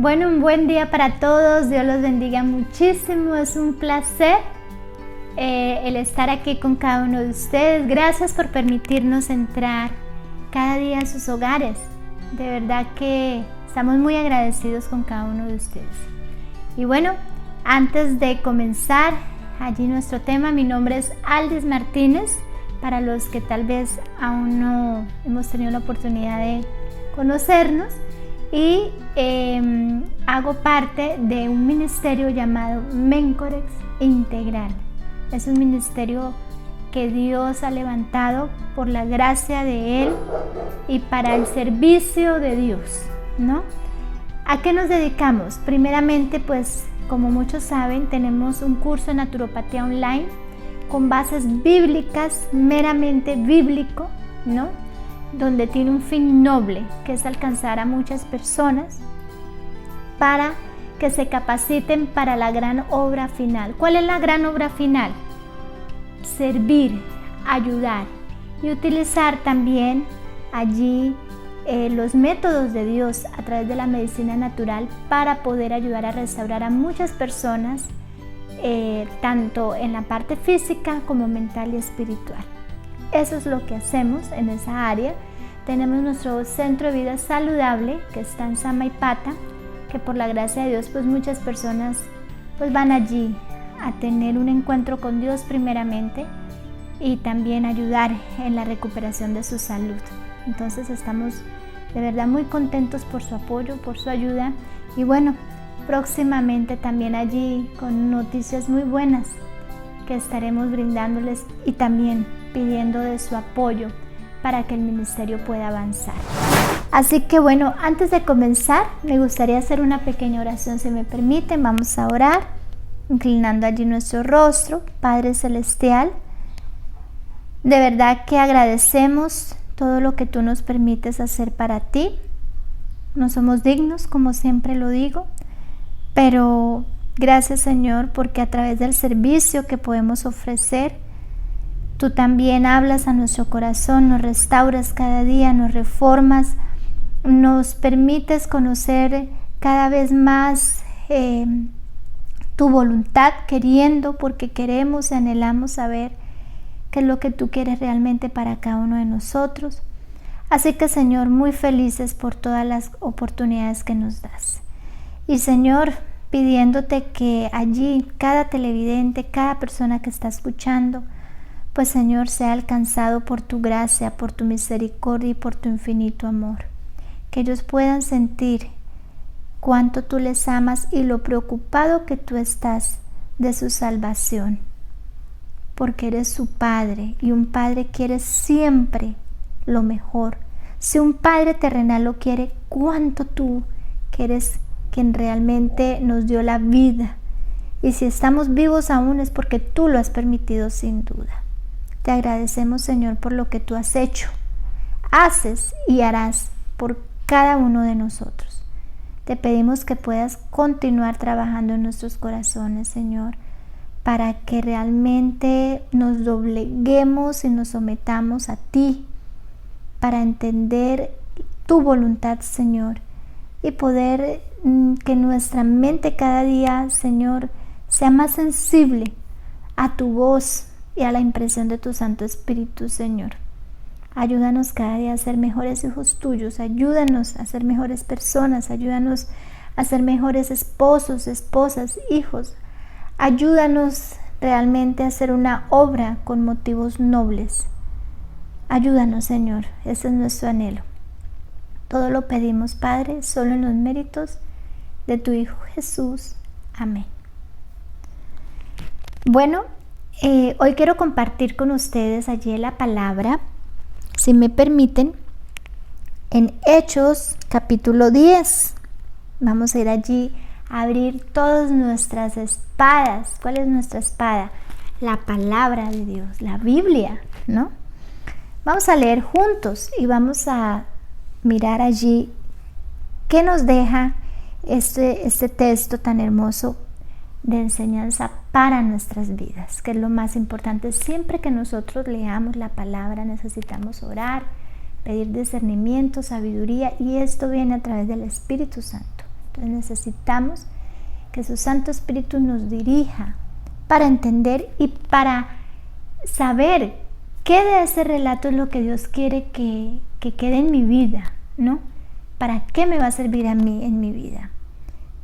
Bueno, un buen día para todos, Dios los bendiga muchísimo, es un placer el estar aquí con cada uno de ustedes. Gracias por permitirnos entrar cada día a sus hogares, de verdad que estamos muy agradecidos con cada uno de ustedes. Y bueno, antes de comenzar allí nuestro tema, mi nombre es Aldis Martínez, para los que tal vez aún no hemos tenido la oportunidad de conocernos, y hago parte de un ministerio llamado Mencorex Integral. Es un ministerio que Dios ha levantado por la gracia de Él y para el servicio de Dios, ¿no? ¿A qué nos dedicamos? Primeramente, pues como muchos saben, tenemos un curso de naturopatía online con bases bíblicas, meramente bíblico, ¿no? Donde tiene un fin noble, que es alcanzar a muchas personas para que se capaciten para la gran obra final. ¿Cuál es la gran obra final? Servir, ayudar y utilizar también allí los métodos de Dios a través de la medicina natural para poder ayudar a restaurar a muchas personas, tanto en la parte física como mental y espiritual. Eso es lo que hacemos en esa área. Tenemos nuestro centro de vida saludable que está en Samaipata, que por la gracia de Dios pues muchas personas pues van allí a tener un encuentro con Dios primeramente y también ayudar en la recuperación de su salud. Entonces estamos de verdad muy contentos por su apoyo, por su ayuda, y bueno, próximamente también allí con noticias muy buenas que estaremos brindándoles y también pidiendo de su apoyo para que el ministerio pueda avanzar. Así que bueno, antes de comenzar me gustaría hacer una pequeña oración, si me permiten. Vamos a orar inclinando allí nuestro rostro. Padre Celestial, de verdad que agradecemos todo lo que tú nos permites hacer para ti. No somos dignos, como siempre lo digo, pero gracias, Señor, porque a través del servicio que podemos ofrecer, tú también hablas a nuestro corazón, nos restauras cada día, nos reformas, nos permites conocer cada vez más tu voluntad, queriendo, porque queremos y anhelamos saber qué es lo que tú quieres realmente para cada uno de nosotros. Así que, Señor, muy felices por todas las oportunidades que nos das. Y, Señor, pidiéndote que allí cada televidente, cada persona que está escuchando, pues, Señor, sea alcanzado por tu gracia, por tu misericordia y por tu infinito amor. Que ellos puedan sentir cuánto tú les amas y lo preocupado que tú estás de su salvación. Porque eres su Padre, y un Padre quiere siempre lo mejor. Si un Padre terrenal lo quiere, ¿cuánto tú, que eres quien realmente nos dio la vida? Y si estamos vivos aún es porque tú lo has permitido, sin duda. Te agradecemos, Señor, por lo que tú has hecho, haces y harás por cada uno de nosotros. Te pedimos que puedas continuar trabajando en nuestros corazones, Señor, para que realmente nos dobleguemos y nos sometamos a ti, para entender tu voluntad, Señor, y poder que nuestra mente cada día, Señor, sea más sensible a tu voz y a la impresión de tu Santo Espíritu, Señor. Ayúdanos cada día a ser mejores hijos tuyos, ayúdanos a ser mejores personas, ayúdanos a ser mejores esposos, esposas, hijos. Ayúdanos realmente a hacer una obra con motivos nobles. Ayúdanos, Señor, ese es nuestro anhelo. Todo lo pedimos, Padre, solo en los méritos de tu Hijo Jesús. Amén. Bueno, hoy quiero compartir con ustedes allí la palabra, si me permiten, en Hechos capítulo 10. Vamos a ir allí a abrir todas nuestras espadas. ¿Cuál es nuestra espada? La palabra de Dios, la Biblia, ¿no? Vamos a leer juntos y vamos a mirar allí qué nos deja este texto tan hermoso de enseñanza para nuestras vidas, que es lo más importante. Siempre que nosotros leamos la palabra necesitamos orar, pedir discernimiento, sabiduría, y esto viene a través del Espíritu Santo. Entonces necesitamos que su Santo Espíritu nos dirija para entender y para saber qué de ese relato es lo que Dios quiere que quede en mi vida, ¿no? ¿Para qué me va a servir a mí en mi vida?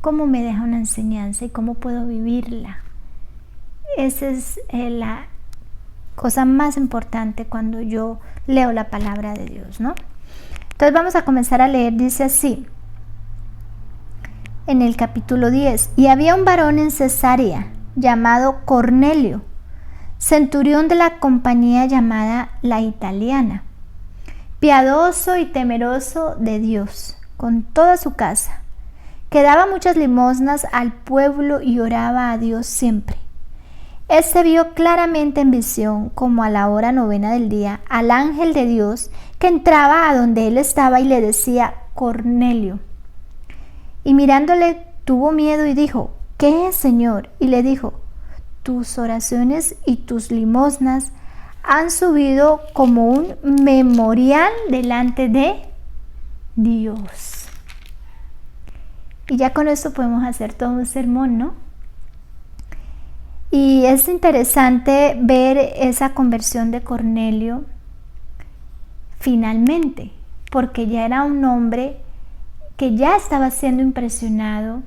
¿Cómo me deja una enseñanza y cómo puedo vivirla? Esa es la cosa más importante cuando yo leo la palabra de Dios, ¿no? Entonces vamos a comenzar a leer, dice así, en el capítulo 10, y había un varón en Cesarea llamado Cornelio, centurión de la compañía llamada la Italiana, piadoso y temeroso de Dios, con toda su casa, que daba muchas limosnas al pueblo y oraba a Dios siempre. Este vio claramente en visión, como a la hora 9 del día, al ángel de Dios que entraba a donde él estaba y le decía, Cornelio. Y mirándole tuvo miedo y dijo, ¿qué es, Señor? Y le dijo, tus oraciones y tus limosnas han subido como un memorial delante de Dios. Y ya con esto podemos hacer todo un sermón, ¿no? Y es interesante ver esa conversión de Cornelio finalmente, porque ya era un hombre que ya estaba siendo impresionado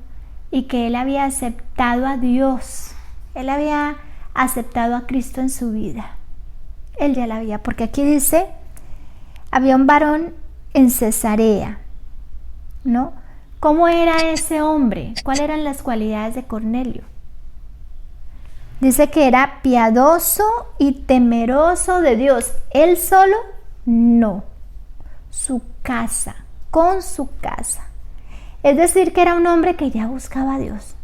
y que él había aceptado a Dios, él había aceptado a Cristo en su vida, él ya la había, porque aquí dice, había un varón en Cesarea, ¿no? ¿Cómo era ese hombre? ¿Cuáles eran las cualidades de Cornelio? Dice que era piadoso y temeroso de Dios. Él solo, no. Su casa, con su casa. Es decir, que era un hombre que ya buscaba a Dios.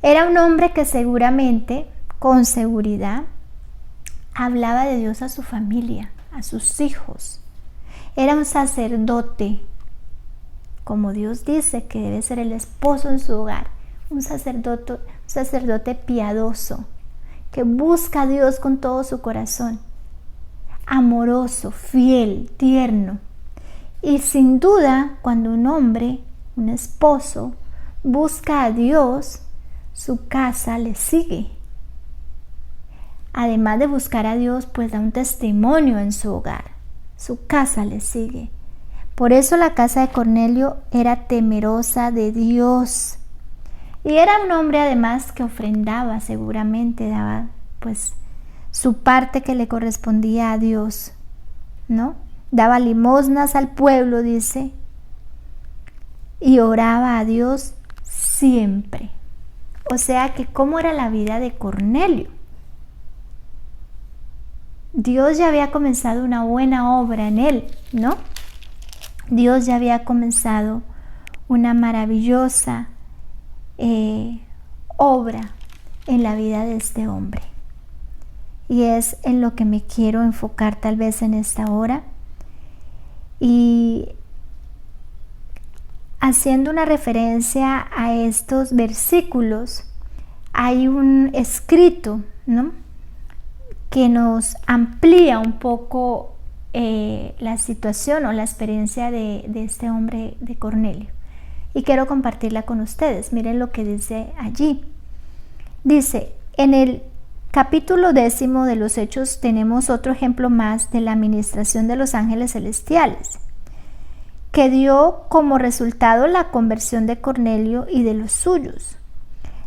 Era un hombre que seguramente, con seguridad, hablaba de Dios a su familia, a sus hijos. Era un sacerdote, como Dios dice que debe ser el esposo en su hogar. Un sacerdote piadoso, que busca a Dios con todo su corazón, amoroso, fiel, tierno. Y sin duda, cuando un hombre, un esposo, busca a Dios, su casa le sigue. Además de buscar a Dios, pues da un testimonio en su hogar. Su casa le sigue. Por eso la casa de Cornelio era temerosa de Dios. Y era un hombre además que ofrendaba, seguramente daba pues su parte que le correspondía a Dios, ¿no? Daba limosnas al pueblo, dice, y oraba a Dios siempre. O sea que ¿cómo era la vida de Cornelio? Dios ya había comenzado una buena obra en él, ¿no? Dios ya había comenzado una maravillosa obra en la vida de este hombre, y es en lo que me quiero enfocar tal vez en esta hora, y haciendo una referencia a estos versículos hay un escrito, ¿no?, que nos amplía un poco la situación o la experiencia de este hombre, de Cornelio. Y quiero compartirla con ustedes. Miren lo que dice allí. Dice, en el capítulo 10 de los Hechos tenemos otro ejemplo más de la administración de los ángeles celestiales, que dio como resultado la conversión de Cornelio y de los suyos.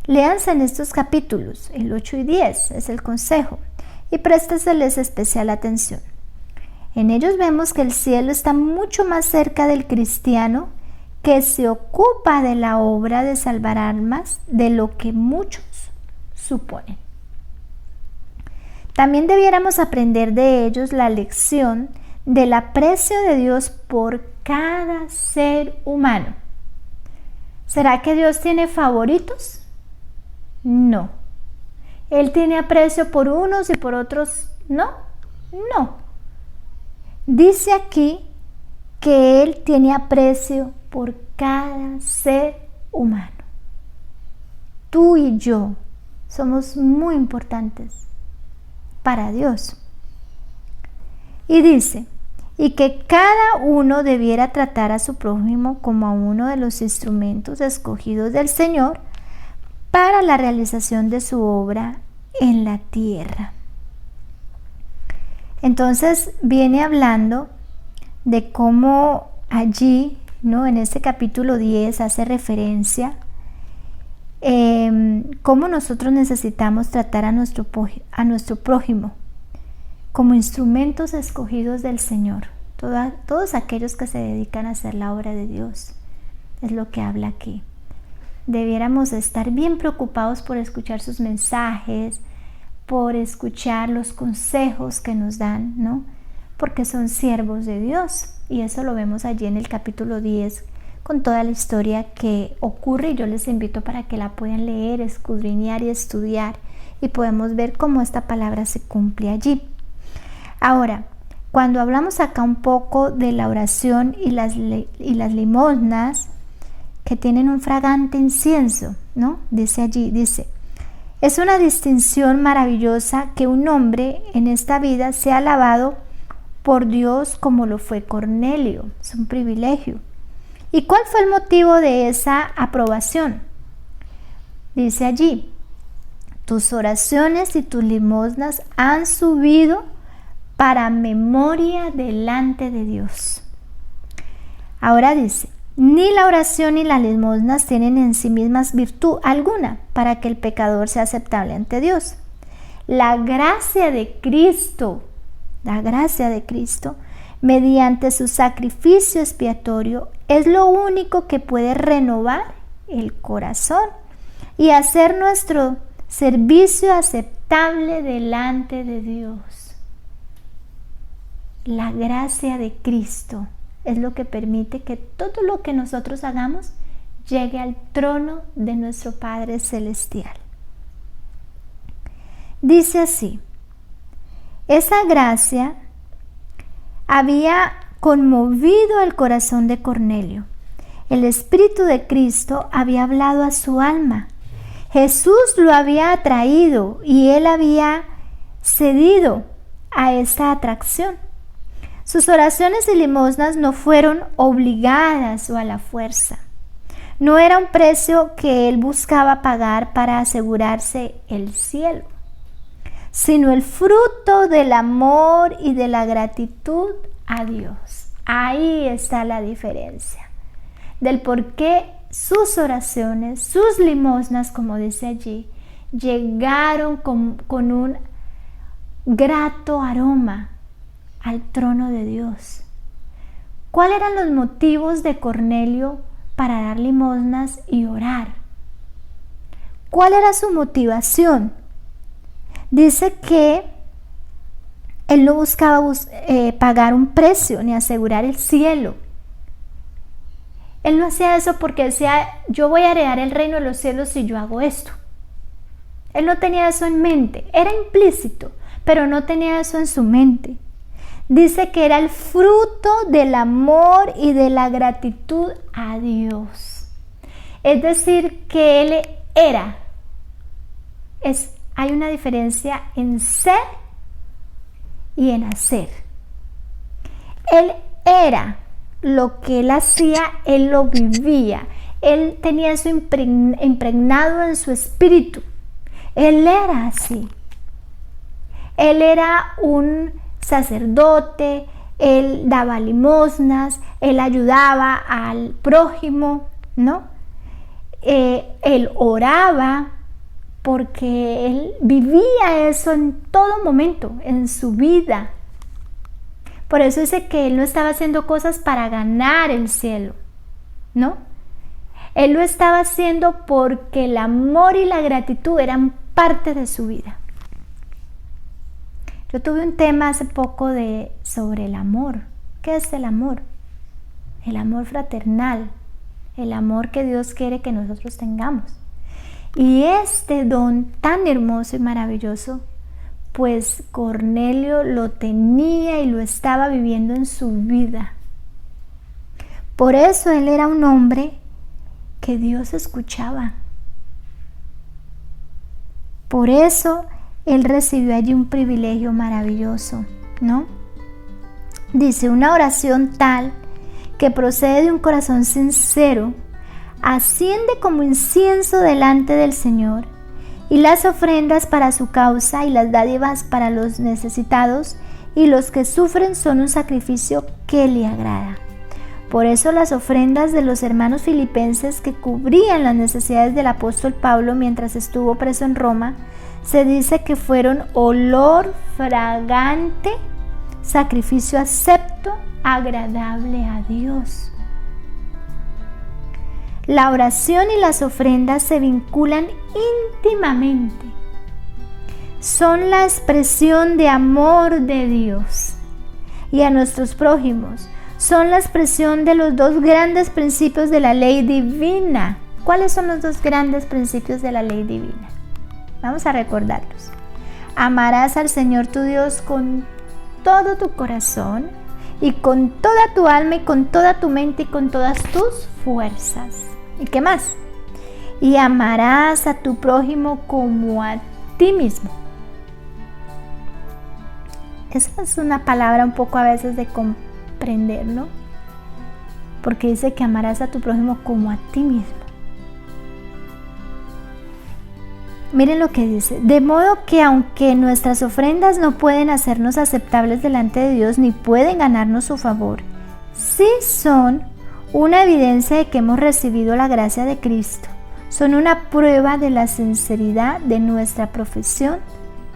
Léanse en estos capítulos, el 8 y 10, es el consejo, y présteseles especial atención. En ellos vemos que el cielo está mucho más cerca del cristiano que se ocupa de la obra de salvar almas de lo que muchos suponen. También debiéramos aprender de ellos la lección del aprecio de Dios por cada ser humano. ¿Será que Dios tiene favoritos? No. ¿Él tiene aprecio por unos y por otros no? No. Dice aquí que Él tiene aprecio por cada ser humano. Tú y yo somos muy importantes para Dios. Y dice, y que cada uno debiera tratar a su prójimo como a uno de los instrumentos escogidos del Señor para la realización de su obra en la tierra. Entonces viene hablando de cómo allí, ¿no?, en este capítulo 10 hace referencia cómo nosotros necesitamos tratar a nuestro prójimo como instrumentos escogidos del Señor. Todos aquellos que se dedican a hacer la obra de Dios, es lo que habla aquí. Debiéramos estar bien preocupados por escuchar sus mensajes, por escuchar los consejos que nos dan, ¿no? Porque son siervos de Dios, y eso lo vemos allí en el capítulo 10 con toda la historia que ocurre, y yo les invito para que la puedan leer, escudriñar y estudiar, y podemos ver cómo esta palabra se cumple allí. Ahora, cuando hablamos acá un poco de la oración y las limosnas que tienen un fragante incienso, ¿no? Dice allí, es una distinción maravillosa que un hombre en esta vida sea alabado por Dios como lo fue Cornelio. Es un privilegio. ¿Y cuál fue el motivo de esa aprobación? Dice allí, tus oraciones y tus limosnas han subido para memoria delante de Dios. Ahora dice, ni la oración ni las limosnas tienen en sí mismas virtud alguna para que el pecador sea aceptable ante Dios. La gracia de Cristo, mediante su sacrificio expiatorio, es lo único que puede renovar el corazón y hacer nuestro servicio aceptable delante de Dios. La gracia de Cristo es lo que permite que todo lo que nosotros hagamos llegue al trono de nuestro Padre Celestial. Dice así, esa gracia había conmovido el corazón de Cornelio. El Espíritu de Cristo había hablado a su alma. Jesús lo había atraído y él había cedido a esa atracción. Sus oraciones y limosnas no fueron obligadas o a la fuerza. No era un precio que él buscaba pagar para asegurarse el cielo, sino el fruto del amor y de la gratitud a Dios. Ahí está la diferencia del por qué sus oraciones, sus limosnas, como dice allí, llegaron con un grato aroma al trono de Dios. ¿Cuáles eran los motivos de Cornelio para dar limosnas y orar? ¿Cuál era su motivación? Dice que él no buscaba pagar un precio ni asegurar el cielo. Él no hacía eso porque decía, yo voy a heredar el reino de los cielos si yo hago esto. Él no tenía eso en mente, era implícito, pero no tenía eso en su mente. Dice que era el fruto del amor y de la gratitud a Dios. Es decir, que él era. Hay una diferencia en ser y en hacer. Él era lo que él hacía, él lo vivía. Él tenía eso impregnado en su espíritu. Él era así. Él era un sacerdote, él daba limosnas, él ayudaba al prójimo, ¿no? Él oraba porque él vivía eso en todo momento, en su vida. Por eso dice que él no estaba haciendo cosas para ganar el cielo, ¿no? Él lo estaba haciendo porque el amor y la gratitud eran parte de su vida. Yo tuve un tema hace poco sobre el amor. ¿Qué es el amor? El amor fraternal, el amor que Dios quiere que nosotros tengamos. Y este don tan hermoso y maravilloso, pues Cornelio lo tenía y lo estaba viviendo en su vida. Por eso él era un hombre que Dios escuchaba. Por eso él recibió allí un privilegio maravilloso, ¿no? Dice, una oración tal que procede de un corazón sincero, asciende como incienso delante del Señor, y las ofrendas para su causa y las dádivas para los necesitados y los que sufren son un sacrificio que le agrada. Por eso las ofrendas de los hermanos filipenses que cubrían las necesidades del apóstol Pablo mientras estuvo preso en Roma, se dice que fueron olor fragante, sacrificio acepto, agradable a Dios. La oración y las ofrendas se vinculan íntimamente. Son la expresión de amor de Dios y a nuestros prójimos. Son la expresión de los dos grandes principios de la ley divina. ¿Cuáles son los dos grandes principios de la ley divina? Vamos a recordarlos. Amarás al Señor tu Dios con todo tu corazón y con toda tu alma y con toda tu mente y con todas tus fuerzas. ¿Y qué más? Y amarás a tu prójimo como a ti mismo. Esa es una palabra un poco a veces de comprender, ¿no? Porque dice que amarás a tu prójimo como a ti mismo. Miren lo que dice, de modo que aunque nuestras ofrendas no pueden hacernos aceptables delante de Dios ni pueden ganarnos su favor, sí son una evidencia de que hemos recibido la gracia de Cristo. Son una prueba de la sinceridad de nuestra profesión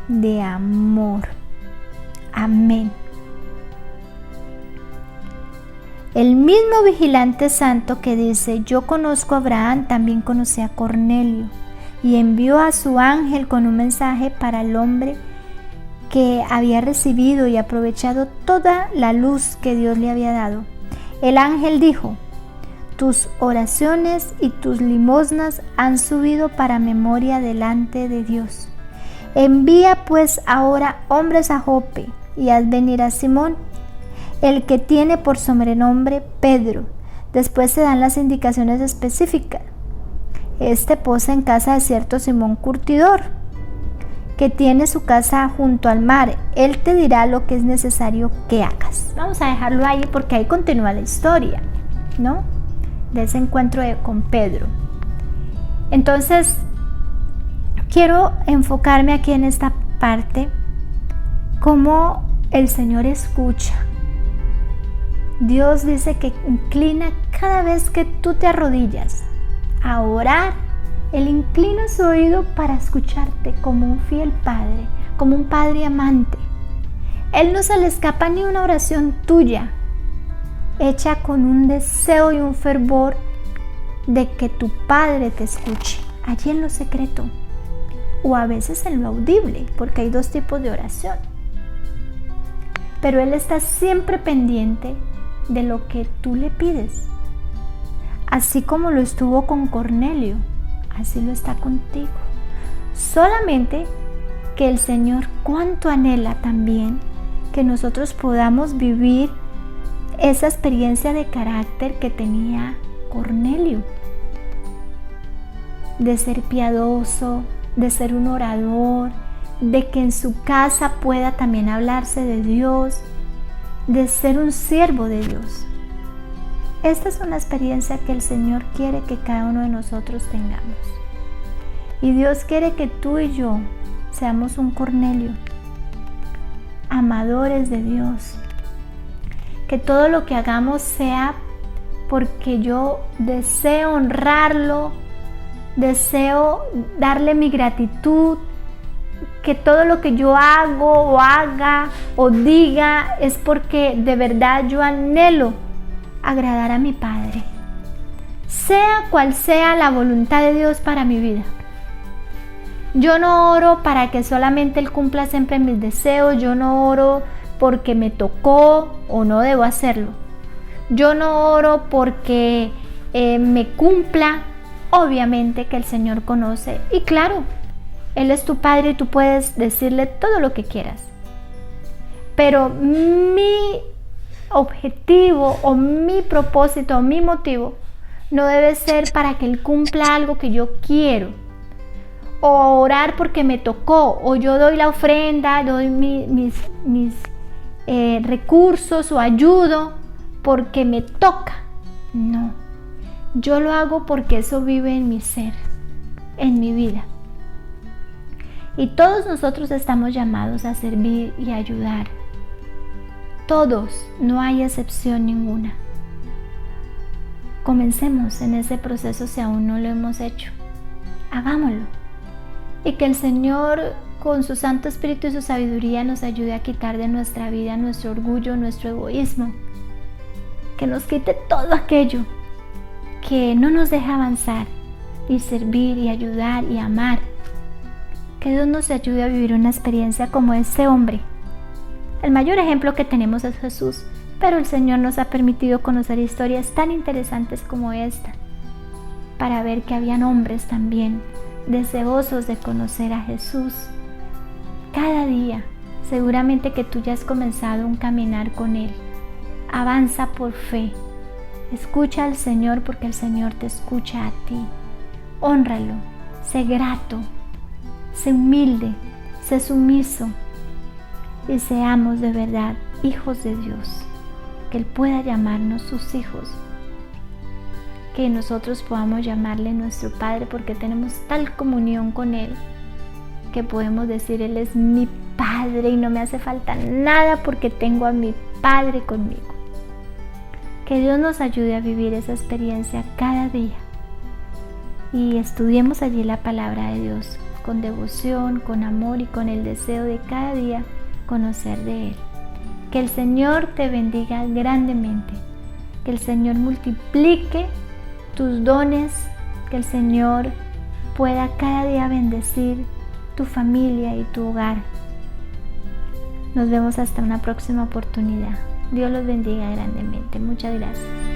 de amor. Amén. El mismo vigilante santo que dice, yo conozco a Abraham, también conocí a Cornelio, y envió a su ángel con un mensaje para el hombre que había recibido y aprovechado toda la luz que Dios le había dado. El ángel dijo, tus oraciones y tus limosnas han subido para memoria delante de Dios. Envía pues ahora hombres a Jope y haz venir a Simón, el que tiene por sobrenombre Pedro. Después se dan las indicaciones específicas. Este posa en casa de cierto Simón Curtidor, que tiene su casa junto al mar. Él te dirá lo que es necesario que hagas. Vamos a dejarlo ahí porque ahí continúa la historia, ¿no? De ese encuentro con Pedro. Entonces, quiero enfocarme aquí en esta parte, cómo el Señor escucha. Dios dice que inclina cada vez que tú te arrodillas a orar, Él inclina su oído para escucharte como un fiel padre, como un padre amante. Él no se le escapa ni una oración tuya, hecha con un deseo y un fervor de que tu Padre te escuche, allí en lo secreto, o a veces en lo audible, porque hay dos tipos de oración. Pero Él está siempre pendiente de lo que tú le pides. Así como lo estuvo con Cornelio, así lo está contigo. Solamente que el Señor cuánto anhela también que nosotros podamos vivir esa experiencia de carácter que tenía Cornelio, de ser piadoso, de ser un orador, de que en su casa pueda también hablarse de Dios, de ser un siervo de Dios. Esta es una experiencia que el Señor quiere que cada uno de nosotros tengamos. Y Dios quiere que tú y yo seamos un Cornelio, amadores de Dios. Que todo lo que hagamos sea porque yo deseo honrarlo, deseo darle mi gratitud, que todo lo que yo hago o haga o diga es porque de verdad yo anhelo agradar a mi Padre, sea cual sea la voluntad de Dios para mi vida. Yo no oro para que solamente Él cumpla siempre mis deseos, yo no oro porque me tocó o no debo hacerlo. Yo no oro porque me cumpla. Obviamente que el Señor conoce y claro, Él es tu Padre y tú puedes decirle todo lo que quieras. Pero mi objetivo o mi propósito o mi motivo no debe ser para que Él cumpla algo que yo quiero, o orar porque me tocó, o yo doy la ofrenda, doy mis recursos o ayudo porque me toca. No, yo lo hago porque eso vive en mi ser, en mi vida. Y todos nosotros estamos llamados a servir y ayudar. Todos, no hay excepción ninguna. Comencemos en ese proceso si aún no lo hemos hecho. Hagámoslo. Y que el Señor, con su Santo Espíritu y su sabiduría, nos ayude a quitar de nuestra vida nuestro orgullo, nuestro egoísmo. Que nos quite todo aquello que no nos deja avanzar y servir y ayudar y amar. Que Dios nos ayude a vivir una experiencia como ese hombre. El mayor ejemplo que tenemos es Jesús, pero el Señor nos ha permitido conocer historias tan interesantes como esta, para ver que habían hombres también deseosos de conocer a Jesús. Cada día, seguramente que tú ya has comenzado un caminar con Él. Avanza por fe. Escucha al Señor porque el Señor te escucha a ti. Hónralo, sé grato, sé humilde, sé sumiso y seamos de verdad hijos de Dios, que Él pueda llamarnos sus hijos, que nosotros podamos llamarle nuestro Padre porque tenemos tal comunión con Él que podemos decir: Él es mi Padre y no me hace falta nada porque tengo a mi Padre conmigo. Que Dios nos ayude a vivir esa experiencia cada día y estudiemos allí la palabra de Dios con devoción, con amor y con el deseo de cada día conocer de Él. Que el Señor te bendiga grandemente, que el Señor multiplique tus dones, que el Señor pueda cada día bendecir tu familia y tu hogar. Nos vemos hasta una próxima oportunidad. Dios los bendiga grandemente. Muchas gracias.